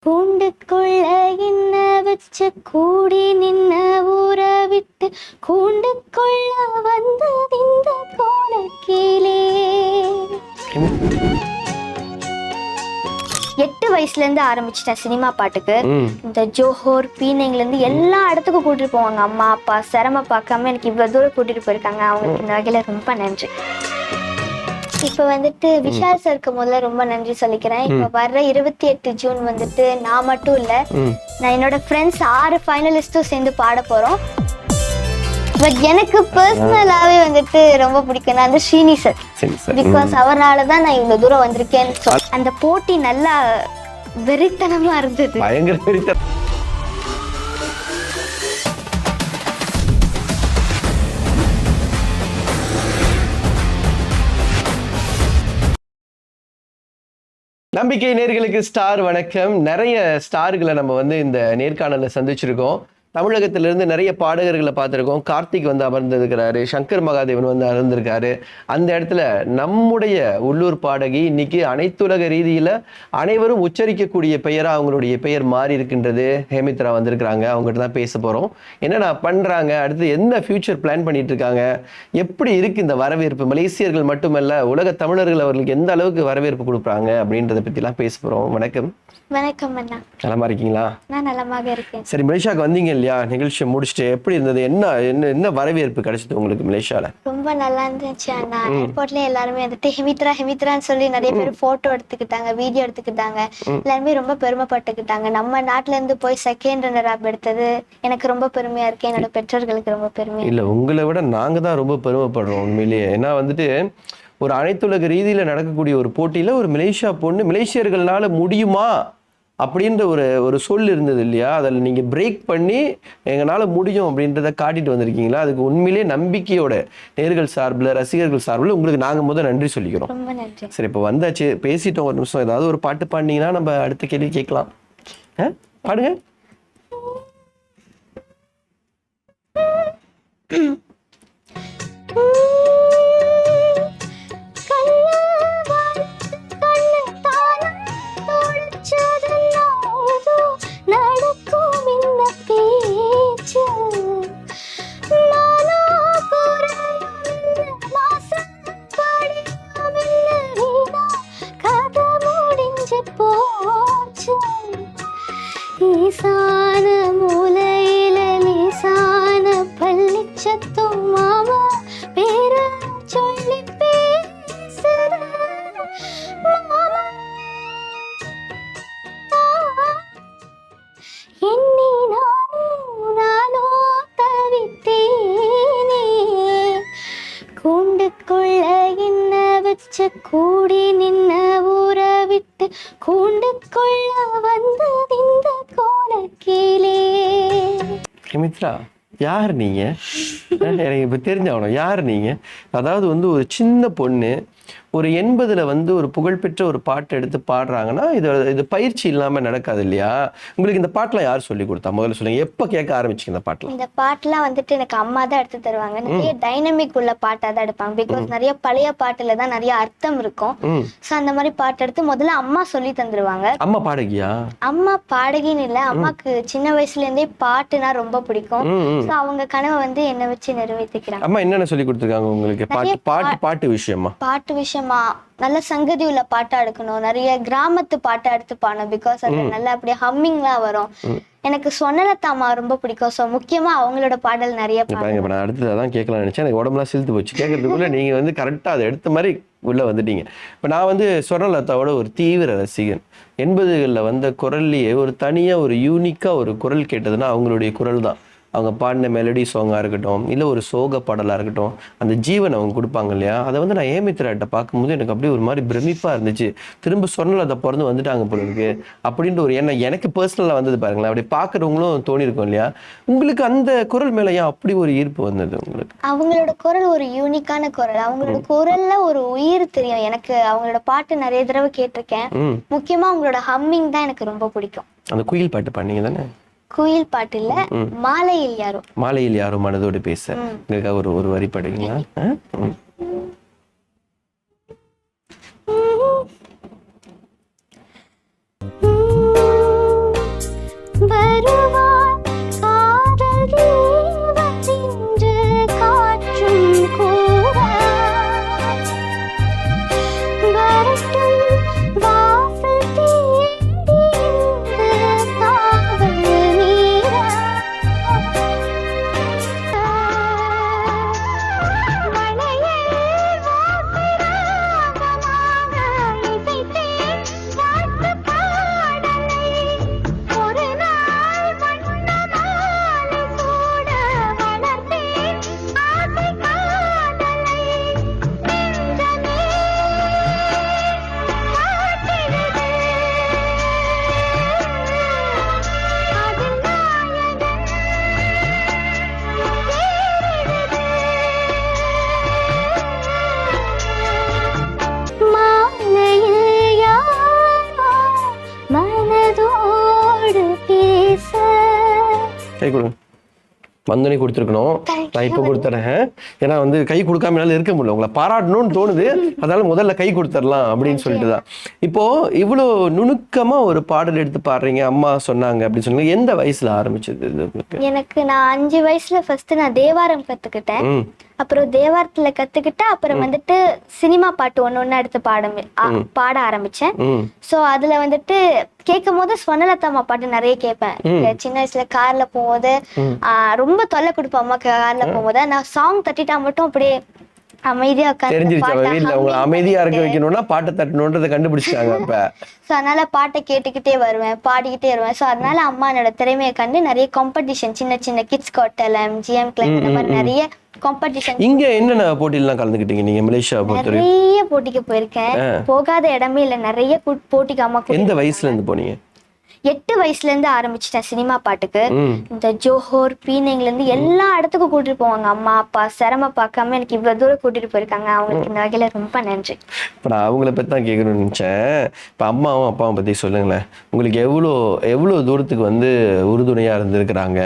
கூண்டுக்குள்ள என்ன வச்சு கூடி நின்ன ஊற விட்டு கூண்டுக்குள்ள வந்தது இந்த கோலக்கிலே. 8 வயசுல இருந்து ஆரம்பிச்சிட்டேன் சினிமா பாட்டுக்கு. இந்த ஜோஹோர் பீனைங்ல இருந்து எல்லா இடத்துக்கும் கூட்டிட்டு போவாங்க அம்மா அப்பா. சிரமம் பார்க்காம எனக்கு இவ்வளவு தூரம் கூட்டிட்டு போயிருக்காங்க. அவங்களுக்கு இந்த வகையில ரொம்ப நன்றி. இப்ப வந்துட்டு விஷால் சருக்கு முதல்ல ரொம்ப நன்றி சொல்லிக்கிறேன். இப்ப வர்ற 28 ஜூன் வந்துட்டு நான் மட்டும் இல்ல, நான் என்னோட ஃப்ரெண்ட்ஸ் 6 ஃபைனலிஸ்டும் சேர்ந்து பாட போறோம். பட் எனக்கு பர்சனலாவே வந்துட்டு ரொம்ப பிடிக்கும் நான் வந்து ஸ்ரீனி சார். பிகாஸ் அவராலதான் நான் இவ்வளவு தூரம் வந்திருக்கேன். அந்த போட்டி நல்லா வெறித்தனமா இருந்தது. நம்பிக்கை நேயர்களுக்கு ஸ்டார் வணக்கம். நிறைய ஸ்டார்களை நம்ம வந்து இந்த நேர்காணலில் சந்திச்சிருக்கோம். தமிழகத்திலிருந்து நிறைய பாடகர்களை பார்த்துருக்கோம். கார்த்திக் வந்து அமர்ந்திருக்கிறாரு, சங்கர் மகாதேவன் வந்து அமர்ந்திருக்காரு. அந்த இடத்துல நம்முடைய உள்ளூர் பாடகி இன்னைக்கு அனைத்துலக ரீதியில் அனைவரும் உச்சரிக்கக்கூடிய பெயராக அவங்களுடைய பெயர் மாறி இருக்கின்றது. ஹேமித்ரா வந்திருக்கிறாங்க. அவங்ககிட்ட தான் பேச போகிறோம். என்னென்ன பண்ணுறாங்க, அடுத்து என்ன ஃபியூச்சர் பிளான் பண்ணிட்டு இருக்காங்க, எப்படி இருக்கு இந்த வரவேற்பு, மலேசியர்கள் மட்டுமல்ல உலக தமிழர்கள் அவர்களுக்கு எந்த அளவுக்கு வரவேற்பு கொடுக்குறாங்க அப்படின்றத பற்றிலாம் பேச போகிறோம். வணக்கம். வணக்கம் அண்ணா. நலமா இருக்கீங்களா? நான் நலமாக இருக்கேன். சரி, மலேசியாவுக்கு வந்தீங்க இல்லையா, நிகழ்ச்சியை முடிச்சுட்டு எப்படி இருந்தது, என்ன என்ன என்ன வரவேற்பு கிடைச்சது உங்களுக்கு மலேசியால? ரொம்ப நல்லா இருந்துச்சு அண்ணா. ஏர்போர்ட்ல எல்லாருமே வந்துட்டு ஹெமித்ரா ஹெமித்ரான்னு சொல்லி நிறைய பேர் போட்டோ எடுத்துக்கிட்டாங்க, வீடியோ எடுத்துக்கிட்டாங்க. எல்லாருமே ரொம்ப பெருமைப்பட்டுக்கிட்டாங்க. நம்ம நாட்டுல இருந்து போய் செகண்ட் ரன்னர் அப் எடுத்தது எனக்கு ரொம்ப பெருமையா இருக்கு. என்னோட பெற்றோர்களுக்கு ரொம்ப பெருமையா. இல்ல, உங்களை விட நாங்க தான் ரொம்ப பெருமைப்படுறோம் உண்மையிலேயே. ஏன்னா வந்துட்டு ஒரு அனைத்துலக ரீதியில நடக்கக்கூடிய ஒரு போட்டியில ஒரு மலேசியா பொண்ணு மலேசியர்கள்னால முடியுமா அப்படின்ற ஒரு சொல் இருந்தது இல்லையா, அதில் நீங்கள் பிரேக் பண்ணி எங்களால் முடியும் அப்படின்றத காட்டிட்டு வந்திருக்கீங்களா. அதுக்கு உண்மையிலே நம்பிக்கையோட நேர்கள் சார்பில் ரசிகர்கள் சார்பில் உங்களுக்கு நாங்கள் முதல் நன்றி சொல்லிக்கிறோம். சரி, இப்போ வந்தாச்சு, பேசிட்டோம். ஒரு நிமிஷம் ஏதாவது ஒரு பாட்டு பாடினீங்கன்னா நம்ம அடுத்த கேள்வி கேட்கலாம். பாடுங்க. ஈசான மூலையில லேசான பள்ளிச்சத்தும் மாமா பேர சொல்லி பேசுற மாமா எண்ணி நானோ தவித்தேனே. கூண்டுக்குள்ள என்ன வச்சு கூடி நின்ன ஊற விட்டு கூண்டுக்குள்ள வந்தது இந்த கோலக்கிலே. ஹேமித்ரா, யார் நீங்க? எனக்கு இப்ப தெரிஞ்சாகணும், யார் நீங்க? அதாவது வந்து ஒரு சின்ன பொண்ணு ஒரு 80ல வந்து ஒரு புகழ்பெற்ற ஒரு பாட்டு எடுத்து பாடுறாங்கன்னா இது பயிற்சி இல்லாம நடக்காது இல்லையா. உங்களுக்கு இந்த பாட்டுலாம் யார் சொல்லி கொடுத்தா, முதல்ல சொல்லுங்க. எப்ப கேட்க ஆரம்பிச்சிங்க இந்த பாட்டுலாம்? இந்த பாட்டுலாம் வந்துட்டு எனக்கு அம்மா தான் எடுத்து தருவாங்க. நிறைய டைனமிக் உள்ள பாட்டா தான் எடுப்பாங்க. பிகாஸ் நிறைய பழைய பாட்டுல தான் நிறைய அர்த்தம் இருக்கும். சோ அந்த மாதிரி பாட்டு எடுத்து முதல்ல அம்மா சொல்லி தந்துருவாங்க. அம்மா பாடகியா? அம்மா பாடகின்னு இல்ல, அம்மாக்கு சின்ன வயசுல இருந்தே பாட்டுனா ரொம்ப பிடிக்கும். சோ அவங்க கனவை வந்து என்ன வச்சு நிறைவேற்றிக்கிறாங்க. அம்மா என்னென்ன சொல்லி கொடுத்துருக்காங்க உங்களுக்கு? பாட்டு விஷயமா? பாட்டு விஷயமா நல்ல சங்கதி உள்ள பாட்டா எடுக்கணும், நிறைய கிராமத்து பாட்டா எடுத்து பாடணும். பிகாஸ் அது நல்லா அப்படியே ஹம்மிங்லாம் வரும். எனக்கு சொன்னலத்தாமா ரொம்ப பிடிக்கும். ஸோ முக்கியமா அவங்களோட பாடல் நிறைய பாருங்க. நான் அடுத்து அதான் கேட்கலாம்னு நினைச்சேன். எனக்கு உடம்புலாம் சிலுத்து போச்சு கேட்கறதுக்குள்ள. நீங்க வந்து கரெக்டா அதை எடுத்த மாதிரி உள்ள வந்துட்டீங்க. இப்போ நான் வந்து சொர்ணலதாவோட ஒரு தீவிர ரசிகன். 80களில் வந்த குரல்லையே ஒரு தனியா ஒரு யூனிக்கா ஒரு குரல் கேட்டதுன்னா அவங்களுடைய குரல் தான். அவங்க பாடின மெலடி சாங்காக இருக்கட்டும், இல்லை ஒரு சோக பாடலாக இருக்கட்டும், அந்த ஜீவன் அவங்க கொடுப்பாங்க இல்லையா. அதை வந்து நான் ஹேமித்ராட்ட பார்க்கும்போது எனக்கு அப்படியே ஒரு மாதிரி பிரமிப்பாக இருந்துச்சு. திரும்ப சொர்ணலதா பிறந்து வந்துட்டாங்க போல இருக்கு அப்படின்ற ஒரு எண்ணம் எனக்கு பர்சனலாக வந்தது பாருங்களேன். அப்படி பார்க்குறவங்களும் தோணிருக்கும் இல்லையா. உங்களுக்கு அந்த குரல் மேலே ஏன் அப்படி ஒரு ஈர்ப்பு வந்தது உங்களுக்கு? அவங்களோட குரல் ஒரு யூனிக்கான குரல். அவங்களோட குரல்ல ஒரு உயிர் தெரியும் எனக்கு. அவங்களோட பாட்டு நிறைய தடவை கேட்டிருக்கேன். முக்கியமா அவங்களோட ஹம்மிங் தான் எனக்கு ரொம்ப பிடிக்கும். அந்த குயில் பாட்டு பண்ணீங்க தானே? குயில் பாட்டு இல்ல, மாலையில் யாரோ. மாலையில் யாரோ மனதோடு பேச எங்களுக்காக ஒரு வரி பாடுவீங்களா? கை கொடுங்க. வந்தோடனே கொடுத்துருக்கணும். நான் இப்போ கொடுத்துறேன். ஏன்னா வந்து கை கொடுக்காம என்னால இருக்க முடியல, உங்களை பாராட்டணும்னு தோணுது, அதனால முதல்ல கை கொடுத்துடலாம் அப்படின்னு சொல்லிட்டு தான். இப்போ இவ்வளோ நுணுக்கமா ஒரு பாடல் எடுத்து பாடுறீங்க, அம்மா சொன்னாங்க அப்படின்னு சொன்னீங்க. எந்த வயசுல ஆரம்பிச்சது உங்களுக்கு? எனக்கு நான் 5 வயசுல ஃபர்ஸ்ட் நான் தேவாரம் கத்துக்கிட்டேன். அப்புறம் தேவாரத்துல கத்துக்கிட்டு அப்புறம் வந்துட்டு சினிமா பாட்டு ஒண்ணு எடுத்து பாட ஆரம்பிச்சேன். சோ அதுல வந்துட்டு கேட்கும் போது ஸ்வர்ணலதா பாட்டு நிறைய கேட்பேன். சின்ன வயசுல கார்ல போகும்போது ரொம்ப தொல்லை கொடுப்பேன் அம்மா. கார்ல போகும்போது நான் சாங் தட்டிட்டா மட்டும் அப்படியே அமைதியா உட்காந்து அமைதியா இருக்க வைக்கணும்னா பாட்டை தட்டணும்ன்றதை கண்டுபிடிச்சிட்டாங்க அப்ப. சோ அதனால பாட்டை கேட்டுக்கிட்டே வருவேன், பாடிக்கிட்டே வருவேன். சோ அதனால அம்மா என்னோட திறமையை கண்டு நிறைய காம்படிஷன், சின்ன சின்ன கிட்ஸ் கோட்டலம், ஜிஎம் கிளப், இந்த மாதிரி நிறைய காம்படிஷன். இங்க என்னென்ன போட்டியெல்லாம் கலந்துக்கிட்டீங்க நீங்க? மலேசியா நிறைய போட்டிக்கு போயிருக்கேன். போகாத இடமே இல்ல, நிறைய போட்டிக்கு அம்மா. எந்த வயசுல இருந்து போனீங்க? 8 வயசுல இருந்து ஆரம்பிச்சிட்டேன் சினிமா பாட்டுக்கு. இந்த ஜோஹோர், பீனிங்ல இருந்து எல்லா இடத்துக்கும் கூட்டிட்டு போவாங்க அம்மா அப்பா. சிரம பார்க்காம எனக்கு இவ்வளவு தூரம் கூட்டிட்டு போயிருக்காங்க. அவங்களுக்கு இந்த வகையில ரொம்ப நன்றி. இப்ப நான் அவங்கள பத்தி தான் கேட்கணும்னு நினைச்சேன். இப்ப அம்மாவும் அப்பாவும் பத்தி சொல்லுங்களேன். உங்களுக்கு எவ்வளவு தூரத்துக்கு வந்து உறுதுணையா இருந்திருக்கிறாங்க?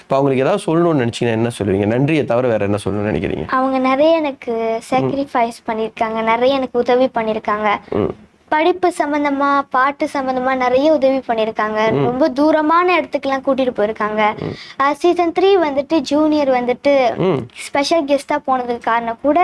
இப்ப அவங்களுக்கு ஏதாவது சொல்லணும்னு நினைச்சீங்கன்னா என்ன சொல்லுவீங்க? நன்றியை தவிர வேற என்ன சொல்லணும்னு நினைக்கிறீங்க? அவங்க நிறைய எனக்கு சாக்ரிஃபைஸ் பண்ணிருக்காங்க, நிறைய எனக்கு உதவி பண்ணிருக்காங்க. படிப்பு சம்பந்தமா, பாட்டு சம்பந்தமா நிறைய உதவி பண்ணிருக்காங்க. ரொம்ப தூரமான இடத்துக்குலாம் கூட்டிட்டு போயிருக்காங்க. சீசன் 3 வந்துட்டு ஜூனியர் வந்துட்டு ஸ்பெஷல் கெஸ்டா போனதுக்கு காரணம் கூட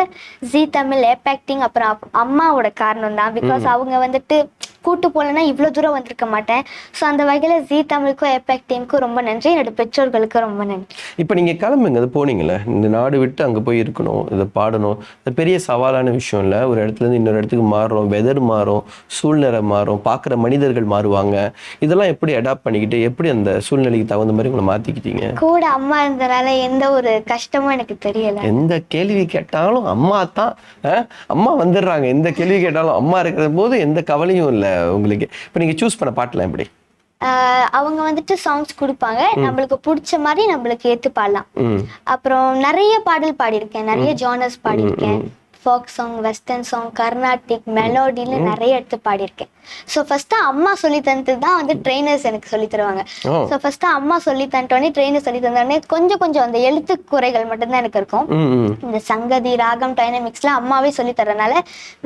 ஜி தமிழ் ஏபாக்டிங் அப்புறம் அம்மாவோட காரணம் தான். பிகாஸ் அவங்க வந்துட்டு கூட்டு போலன்னா இவ்வளவு தூரம் வந்திருக்க மாட்டேன். ஸோ அந்த வகையில ஜி தமிழுக்கும் ஏபாக்டிங்க்கும் ரொம்ப நன்றி, என்னோட பெற்றோர்களுக்கும் ரொம்ப நன்றி. இப்போ நீங்க கிளம்புங்க, அது போனீங்களே, இந்த நாடு விட்டு அங்க போய் இருக்கணும், இதை பாடணும், இது பெரிய சவாலான விஷயம் இல்லை. ஒரு இடத்துல இருந்து இன்னொரு இடத்துக்கு மாறுறோம், வெதர் மாறும், சூழ்நிலை மாறும், பார்க்குற மனிதர்கள் மாறுவாங்க. இதெல்லாம் எப்படி அடாப்ட் பண்ணிக்கிட்டு எப்படி அந்த சூழ்நிலைக்கு தகுந்த மாதிரி உங்களை மாத்திக்கிட்டீங்க? கூட அம்மா இருந்தனால எந்த ஒரு கஷ்டமும் எனக்கு தெரியல. எந்த கேள்வி கேட்டாலும் அம்மா தான், அம்மா வந்துடுறாங்க. எந்த கேள்வி கேட்டாலும் அம்மா இருக்கிற போது எந்த கவலையும் இல்லை உங்களுக்கு. இப்போ நீங்க சூஸ் பண்ண பாட்டுலாம் எப்படி? அவங்க வந்துட்டு சாங்ஸ் கொடுப்பாங்க, நம்மளுக்கு பிடிச்ச மாதிரி நம்மளுக்கு ஏத்து பாடலாம். அப்புறம் நிறைய பாடல் பாடியிருக்கேன், நிறைய ஜானர்ஸ் பாடியிருக்கேன். Folk song, western song, Carnatic, மெலோடின்னு நிறைய எடுத்து பாடியிருக்கேன். ஸோ ஃபர்ஸ்ட் அம்மா சொல்லி தந்தது தான் வந்து ட்ரெயினர்ஸ் எனக்கு சொல்லி தருவாங்க. ஸோ ஃபர்ஸ்ட் அம்மா சொல்லி தந்தோடனே, ட்ரெயினர் சொல்லி தந்தோடனே கொஞ்சம் அந்த எழுத்து குறைகள் மட்டும்தான் எனக்கு இருக்கும். இந்த சங்கதி, ராகம், டைனமிக்ஸ்லாம் அம்மாவே சொல்லி தரனால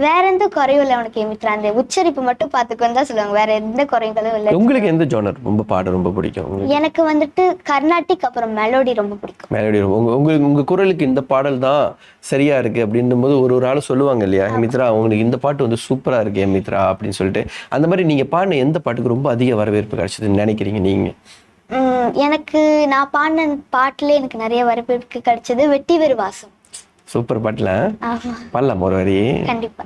வேற எந்த குறையும் இல்லை உனக்கு எமித்ரா, அந்த உச்சரிப்பு மட்டும் பார்த்துக்கோன்னு தான் சொல்லுவாங்க, வேற எந்த குறைகளும் இல்லை. உங்களுக்கு எந்த ஜானர் ரொம்ப பாட ரொம்ப பிடிக்கும்? எனக்கு வந்துட்டு கர்நாடிக் அப்புறம் மெலோடி ரொம்ப பிடிக்கும். மெலோடி உங்க குரலுக்கு இந்த பாடல் தான் சரியா இருக்கு அப்படின்னும் போது ஒரு ஆள் சொல்லுவாங்க இல்லையா, எமித்ரா உங்களுக்கு இந்த பாட்டு வந்து சூப்பரா இருக்கு எமித்ரா அப்படின்னு சொல்லிட்டு. அந்த மாதிரி நீங்க பாடின எந்த பாட்டுக்கு ரொம்ப அதிக வரவேற்பு கிடைச்சதுன்னு நினைக்கிறீங்க நீங்க? எனக்கு நான் பாடின பாட்டுல எனக்கு நிறைய வரவேற்பு கிடைச்சது வெட்டி வேறு வாசம். சூப்பர் பாட்டுல பாடலாம் ஒரு வரி? கண்டிப்பா.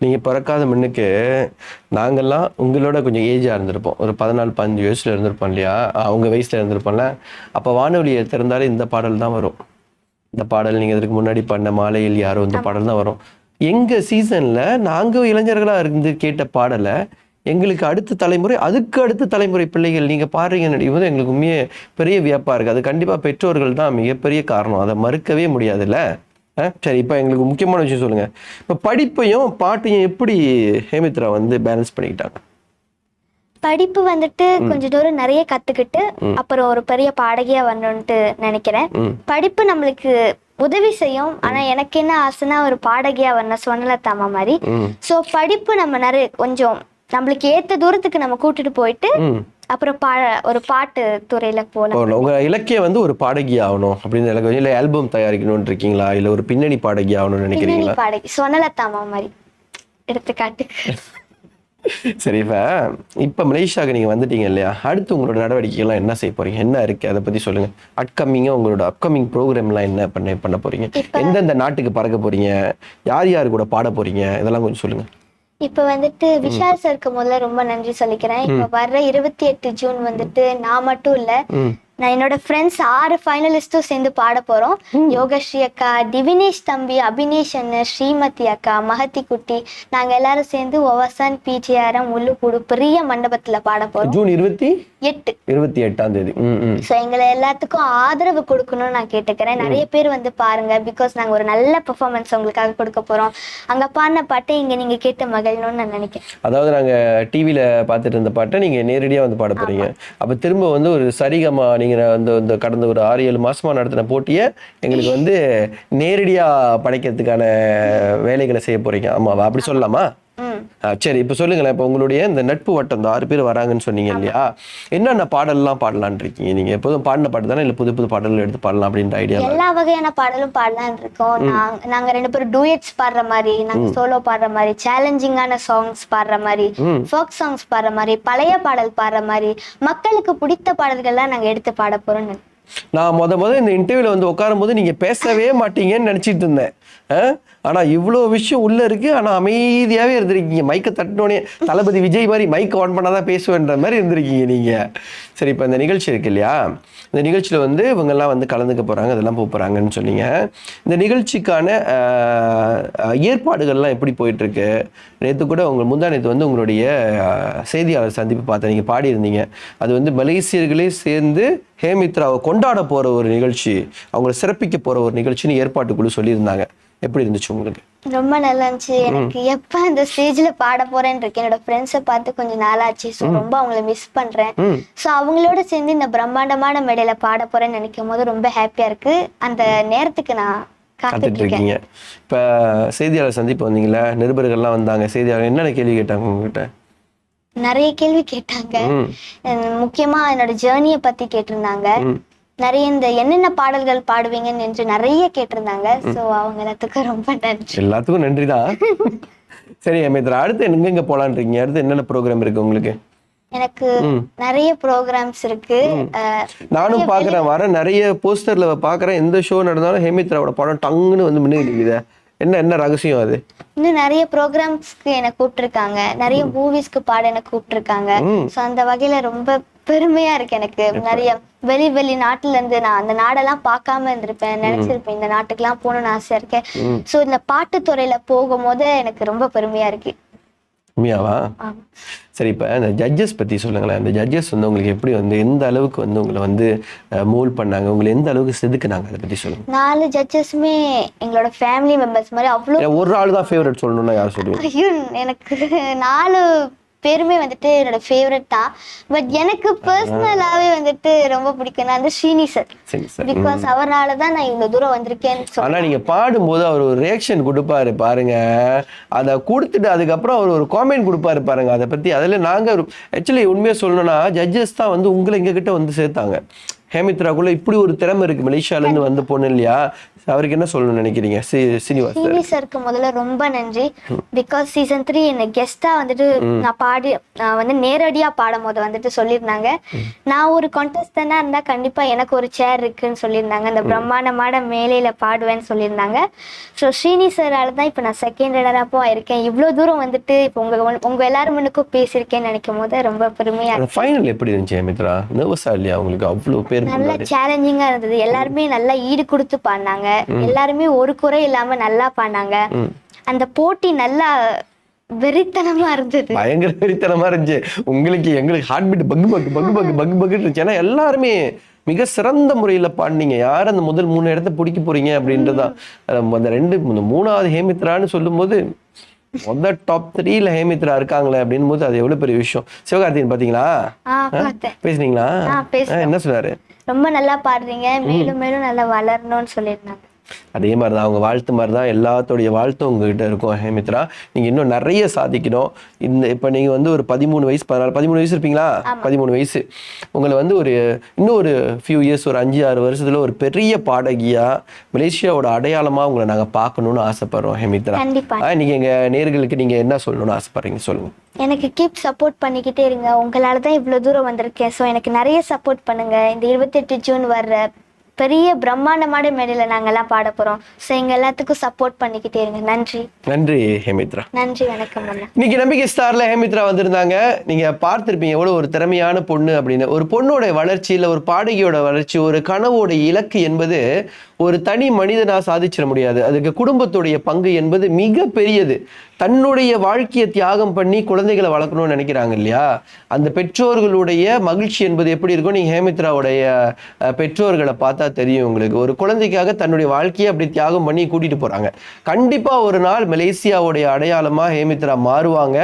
நீங்க பிறக்காத முன்னுக்கு நாங்கெல்லாம் உங்களோட கொஞ்சம் ஏஜா இருந்திருப்போம், ஒரு 14-15 வயசுல இருந்திருப்போம் இல்லையா, அவங்க வயசுல இருந்திருப்போம்ல. அப்ப வானொலியை திறந்தாலே இந்த பாடல் தான் வரும். இந்த பாடல் நீங்க இதுக்கு முன்னாடி பண்ண மாலையில் யாரோ இந்த பாடல் தான் வரும். எங்க சீசன்ல நாங்க இளைஞர்களா இருந்து கேட்ட பாடலை எங்களுக்கு அடுத்த தலைமுறை, அதுக்கு அடுத்த தலைமுறை பிள்ளைகள் நீங்க பாடுறீங்க நினைக்கும் எங்களுக்கு உண்மையே பெரிய வியப்பா இருக்கு. அது கண்டிப்பா பெற்றோர்கள் தான் மிகப்பெரிய காரணம், அதை மறுக்கவே முடியாதுல்ல. சரி, இப்போ எங்களுக்கு முக்கியமான விஷயம் சொல்லுங்க, இப்போ படிப்பையும் பாட்டையும் எப்படி ஹேமித்ரா வந்து பேலன்ஸ் பண்ணிக்கிட்டாங்க? படிப்பு வந்துட்டு கொஞ்ச தூரம் நிறைய கத்துக்கிட்டு அப்புறம் ஒரு பெரிய பாடகியா வரணும்ட்டு நினைக்கிறேன். படிப்பு நம்மளுக்கு உதவி செய்யும். ஆனா எனக்கு என்ன ஆசைன்னா ஒரு பாடகியா வரணும், சுவர்ணலதாமா மாதிரி. சோ படிப்பு நம்ம நிறைய கொஞ்சம் நம்மளுக்கு ஏத்த தூரத்துக்கு நம்ம கூட்டிட்டு போயிட்டு அப்புறம் ஒரு பாட்டு துறையில போகலாம். உங்க இலக்கியம் வந்து ஒரு பாடகி ஆகணும் அப்படின்னு இலக்கியம், இல்ல ஆல்பம் தயாரிக்கணும்னு இருக்கீங்களா, இல்ல ஒரு பின்னணி பாடகி ஆகணும்னு நினைக்கிறீங்களா? பின்னணி பாடகி, சுவர்ணலதாமா மாதிரி எடுத்துக்காட்டு. சரி, இப்ப மலேசியாவுக்கு நீங்க வந்துட்டீங்க இல்லையா, அடுத்து உங்களோட நடவடிக்கைகள்லாம் என்ன செய்ய போறீங்க, என்ன இருக்கு அதை பத்தி சொல்லுங்க. உங்களோட அப்கமிங் ப்ரோக்ராம்லாம் என்ன பண்ண போறீங்க, எந்தெந்த நாட்டுக்கு பறக்க போறீங்க, யார் யாரு கூட பாட போறீங்க, இதெல்லாம் கொஞ்சம் சொல்லுங்க. இப்ப வந்துட்டு விஷால் சருக்கு முதல்ல ரொம்ப நன்றி சொல்லிக்கிறேன். இப்ப வர்ற 28 ஜூன் வந்துட்டு நான் மட்டும் இல்ல, நான் என்னோட ஃப்ரெண்ட்ஸ் 6 ஃபைனலிஸ்டும் சேர்ந்து பாட போறோம். யோகஸ்ரீ அக்கா, திவினேஷ் தம்பி, அபினேஷ் அண்ணன், ஸ்ரீமதி அக்கா, மகதி குட்டி, நாங்க எல்லாரும் சேர்ந்து ஒவசன் பிஜிஆர்எம் உள்ளுக்கூடு பெரிய மண்டபத்துல பாட போறோம். ஜூன் 28ஆம் தேதி. ஸோ எங்களை எல்லாத்துக்கும் ஆதரவு கொடுக்கணும்னு நான் கேட்டுக்கிறேன். நிறைய பேர் வந்து பாருங்க, பிகாஸ் நாங்க ஒரு நல்ல பெர்ஃபார்மன்ஸ் உங்களுக்காக கொடுக்க போறோம். அங்க பாடின பாட்டை இங்க நீங்க கேட்டு மகிழணும்னு நான் நினைக்கிறேன். அதாவது நாங்க டிவில பார்த்துட்டு இருந்த பாட்டை நீங்க நேரடியா வந்து பாட போறீங்க. அப்ப திரும்ப வந்து ஒரு சரிகமா நீங்க வந்து கடந்த ஒரு 6-7 மாசமா நடத்தின போட்டியை எங்களுக்கு வந்து நேரடியா படைக்கிறதுக்கான வேலைகளை செய்ய போறீங்க. ஆமாவா, அப்படி சொல்லலாமா? சரி, இப்ப சொல்லுங்களேன். இப்ப உங்களுடைய இந்த நட்பு வட்டம், இந்த 6 பேர் வராங்கன்னு சொன்னீங்க இல்லையா, என்னென்ன பாடல்லாம் பாடலான் இருக்கீங்க? நீங்க எப்போதும் பாடின பாட்டு தானே, இல்ல புது புது பாடல்கள் எடுத்து பாடலாம் அப்படின்ற ஐடியா? எல்லா வகையான பாடலும் பாடலான் இருக்கோம். நாங்க 2 பேரும் டூயட்ஸ் பாடுற மாதிரி, நாங்க சோலோ பாடுற மாதிரி, சேலஞ்சிங்கான சாங்ஸ் பாடுற மாதிரி, ஃபோக் சாங்ஸ் பாடுற மாதிரி, பழைய பாடல் பாடுற மாதிரி, மக்களுக்கு பிடித்த பாடல்கள்லாம் நாங்க எடுத்து பாட போறோம். நான் முத இந்த இன்டர்வியூல வந்து உட்காரும் போது நீங்க பேசவே மாட்டீங்கன்னு நினைச்சிட்டு இருந்தேன். ஆனா இவ்வளோ விஷயம் உள்ள இருக்கு, ஆனா அமைதியாவே இருந்திருக்கீங்க. மைக்கை தட்டினோடனே தளபதி விஜய் மாதிரி மைக் ஆன் பண்ணாதான் பேசுவேன்ற மாதிரி இருந்திருக்கீங்க நீங்க. சரி, இப்போ இந்த நிகழ்ச்சி இருக்கு இல்லையா, இந்த நிகழ்ச்சியில வந்து இவங்கெல்லாம் வந்து கலந்துக்க போறாங்க, அதெல்லாம் போறாங்கன்னு சொன்னீங்க. இந்த நிகழ்ச்சிக்கான ஏற்பாடுகள்லாம் எப்படி போயிட்டு இருக்கு? நேற்று கூட முந்தா நேற்று வந்து உங்களுடைய செய்தியாளர் சந்திப்பு பார்த்தேன், நீங்க பாடி இருந்தீங்க. அது வந்து மலேசியர்களே சேர்ந்து ஹேமித்ராவை கொண்டாட போற ஒரு நிகழ்ச்சி, அவங்களை சிறப்பிக்க போற ஒரு நிகழ்ச்சின்னு ஏற்பாட்டுக்குழு சொல்லியிருந்தாங்க. எப்படி இருந்துச்சு உங்களுக்கு? ரொம்ப நல்லா இருந்துச்சு. எனக்கு எப்ப அந்த ஸ்டேஜ்ல பாட போறேன்னு இருக்கு. என்னோட ஃப்ரெண்ட்ஸை பார்த்து கொஞ்சம் நாளாச்சு. ஸோ ரொம்ப அவங்கள மிஸ் பண்றேன். ஸோ அவங்களோட சேர்ந்து இந்த பிரம்மாண்டமான மேடையில பாட போறேன்னு நினைக்கும் போது ரொம்ப ஹாப்பியா இருக்கு. அந்த நேரத்துக்கு நான் காத்துட்டு இருக்கீங்க. இப்ப செய்தியாளர் சந்திப்பு வந்தீங்களா, நிருபர்கள்லாம் வந்தாங்க, செய்தியாளர் என்னென்ன கேள்வி கேட்டாங்க உங்ககிட்ட? நிறைய கேள்வி கேட்டாங்க. முக்கியமா என்னோட ஜேர்னியை பத்தி கேட்டிருந்தாங்க. நிறைய இந்த என்னென்ன பாடல்கள் பாடுவீங்கன்னு என்று நிறைய கேட்டிருந்தாங்க. ஸோ அவங்க எல்லாத்துக்கும் ரொம்ப நன்றி. எல்லாத்துக்கும் நன்றிதான். சரி ஹேமித்ரா, அடுத்து எங்க போலான்னு இருக்கீங்க? அடுத்து என்னென்ன ப்ரோக்ராம் இருக்கு உங்களுக்கு? எனக்கு நிறைய ப்ரோக்ராம்ஸ் இருக்கு. நானும் பாக்குறேன், வர நிறைய போஸ்டர்ல பாக்குறேன், எந்த ஷோ நடந்தாலும் ஹேமித்ராவோட படம் டங்குன்னு வந்து முன்னேறிக்குது. என்ன ரகசியம் அது? இன்னும் நிறைய ப்ரோக்ராம்ஸ்க்கு என்ன கூப்பிட்டுருக்காங்க, நிறைய மூவிஸ்க்கு பாட என்ன கூப்பிட்டுருக்காங்க. ஸோ அந்த வகையில ரொம்ப பெருமையா இருக்கு எனக்கு. நிறைய வெளி நாட்டுல இருந்து நான் அந்த நாடெல்லாம் பார்க்காம இருந்திருப்பேன், நினைச்சிருப்பேன் இந்த நாட்டுக்கெல்லாம் போகணும்னு ஆசையா இருக்கேன். ஸோ இந்த பாட்டுத்துறையில போகும்போது எனக்கு ரொம்ப பெருமையா இருக்கு. உண்மையாவா? சரி, இப்போ இந்த ஜட்ஜஸ் பற்றி சொல்லுங்களேன். இந்த ஜட்ஜஸ் வந்து உங்களுக்கு எப்படி வந்து எந்த அளவுக்கு வந்து உங்களை வந்து மோல்ட் பண்ணாங்க, உங்களை எந்த அளவுக்கு செதுக்குனாங்க, அதை பற்றி சொல்லுங்க. 4 ஜட்ஜஸுமே எங்களோட ஃபேமிலி மெம்பர்ஸ் மாதிரி. அவ்வளோ ஒரு ஆள் தான் ஃபேவரட் சொல்லணும்னா யார் சொல்லுவீங்க? ஐயோ, எனக்கு 4 பேருமே வந்துட்டு என்னோட ஃபேவரட் தான். பட் எனக்கு பர்சனலாவே வந்துட்டு ரொம்ப பிடிக்கும் வந்து ஸ்ரீனி சார். பிகாஸ் அவரால் தான் நான் இவ்வளவு தூரம் வந்திருக்கேன்னு சொல்றேன். ஆனா நீங்க பாடும்போது அவர் ஒரு ரியாக்ஷன் கொடுப்பாரு பாருங்க, அதை கொடுத்துட்டு அதுக்கப்புறம் அவர் ஒரு காமெண்ட் கொடுப்பாரு பாருங்க. அதை பத்தி அதில் நாங்க ஆக்சுவலி உண்மையா சொல்லணும்னா ஜட்ஜஸ் தான் வந்து உங்களை எங்க கிட்ட வந்து சேர்த்தாங்க. ஹேமித்ராக்குள்ள இப்படி ஒரு திறமை இருக்கு, மலேசியால இருந்து வந்து பொண்ணு இல்லையா, அவருக்கு என்ன சொல்லணும்னு நினைக்கிறீங்க? சீனி சாருக்கு முதல்ல ரொம்ப நன்றி. பிகாஸ் சீசன் 3 என்ன கெஸ்டா வந்துட்டு நான் வந்து நேரடியா பாடும் போது வந்துட்டு சொல்லியிருந்தாங்க, நான் ஒரு கான்டெஸ்டண்டா இருந்தா கண்டிப்பா எனக்கு ஒரு சேர் இருக்குன்னு சொல்லியிருந்தாங்க. இந்த பிரம்மாண்டமான மேலையில பாடுவேன்னு சொல்லியிருந்தாங்க. ஸோ ஸ்ரீனி சாரால தான் இப்போ நான் செகண்ட் ரன்னராப்போ ஆயிருக்கேன். இவ்வளோ தூரம் வந்துட்டு இப்போ உங்க எல்லாரும் முன்னுக்கும் பேசியிருக்கேன்னு நினைக்கும் போது ரொம்ப பெருமையா. ஃபைனல் எப்படி இருந்துச்சு ஹேமித்ரா? நர்வஸா இல்லையா உங்களுக்கு? அவ்வளோ பேர் நல்லா சேலஞ்சிங்கா இருந்தது. எல்லாருமே நல்லா ஈடு கொடுத்து பாடினாங்க. எல்லாருமே ஒரு குறை இல்லாம நல்லா பாடினாங்க. அந்த போட்டி நல்லா வெறித்தனமா இருந்தது, பயங்கர வெறித்தனமா இருந்துச்சு. உங்களுக்கு எங்களுக்கு ஹார்ட் பீட் பக்கு இருந்துச்சு. ஏன்னா எல்லாருமே மிக சிறந்த முறையில பாடினீங்க. யார் அந்த முதல் 3 இடத்த பிடிக்க போறீங்க அப்படின்றதான். அந்த 3வது ஹேமித்ரான்னு சொல்லும் போது முதல் டாப் 3ல ஹேமித்ரா இருக்காங்களே அப்படின் போது அது எவ்வளவு பெரிய விஷயம். சிவகார்த்திகேயன் பாத்தீங்களா? பேசுனீங்களா? என்ன சொன்னாரு? ரொம்ப நல்லா பாடுறீங்க, மேலும் மேலும் நல்லா வளரணும்னு சொல்லியிருந்தாங்க. அதே மாதிரி தான் அவங்க வாழ்த்து மாதிரி தான் எல்லாத்தோடைய வாழ்த்தும் உங்ககிட்ட இருக்கும் ஹேமித்ரா. நீங்கள் இன்னும் நிறைய சாதிக்கணும். இப்போ நீங்கள் வந்து ஒரு 13 வயசு 13 வயசு இருப்பீங்களா? 13 வயசு. உங்களை வந்து இன்னும் ஒரு ஃபியூ இயர்ஸ், ஒரு 5-6 வருஷத்துல ஒரு பெரிய பாடகியா மலேசியாவோட அடையாளமா உங்களை நாங்கள் பார்க்கணும்னு ஆசைப்படுறோம் ஹேமித்ரா. நீங்க எங்க நேயர்களுக்கு நீங்க என்ன சொல்லணும்னு ஆசைப்படுறீங்க சொல்லுங்க. எனக்கு கீப் சப்போர்ட் பண்ணிக்கிட்டே இருங்க. உங்களால தான் இவ்வளோ தூரம் வந்திருக்கேன். ஸோ எனக்கு நிறைய சப்போர்ட் பண்ணுங்க. இந்த 28 ஜூன் வர்ற பெரிய பிரம்மாண்டமான மேடையில் நாங்கள்லாம் பாட போகிறோம். ஸோ எங்கள் எல்லாத்துக்கும் சப்போர்ட் பண்ணிக்கிட்டே இருங்க. நன்றி. நன்றி ஹேமித்ரா. நன்றி, வணக்கம் அண்ணா. இன்னைக்கு நம்பிக்கை ஸ்டார்ல ஹேமித்ரா வந்திருந்தாங்க. நீங்க பார்த்திருப்பீங்க எவ்வளவு ஒரு திறமையான பொண்ணு அப்படின்னு. ஒரு பொண்ணோட வளர்ச்சி, இல்லை ஒரு பாடகியோட வளர்ச்சி, ஒரு கனவோட இலக்கு என்பது ஒரு தனி மனிதனா சாதிச்சிட முடியாது. அதுக்கு குடும்பத்துடைய பங்கு என்பது மிக பெரியது. தன்னுடைய வாழ்க்கையை தியாகம் பண்ணி குழந்தைகளை வளர்க்கணும்னு நினைக்கிறாங்க இல்லையா, அந்த பெற்றோர்களுடைய மகிழ்ச்சி என்பது எப்படி இருக்கும்? நீங்க ஹேமித்ராவுடைய பெற்றோர்களை பார்த்தா தெரியும் உங்களுக்கு. ஒரு குழந்தைக்காக தன்னுடைய வாழ்க்கையை அப்படி தியாகம் பண்ணி கூட்டிட்டு போறாங்க. கண்டிப்பா ஒரு நாள் மலேசியாவுடைய அடையாளமா ஹேமித்ரா மாறுவாங்க.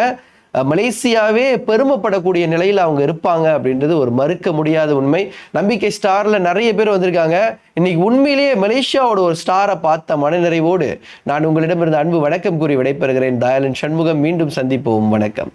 மலேசியாவே பெருமைப்படக்கூடிய நிலையில் அவங்க இருப்பாங்க அப்படின்றது ஒரு மறுக்க முடியாத உண்மை. நம்பிக்கை ஸ்டார்ல நிறைய பேர் வந்திருக்காங்க. இன்னைக்கு உண்மையிலேயே மலேசியாவோட ஒரு ஸ்டாரை பார்த்த மனநிறைவோடு நான் உங்களிடமிருந்து அன்பு வணக்கம் கூறி விடைபெறுகிறேன். தயாளன் சண்முகம். மீண்டும் சந்திப்போம். வணக்கம்.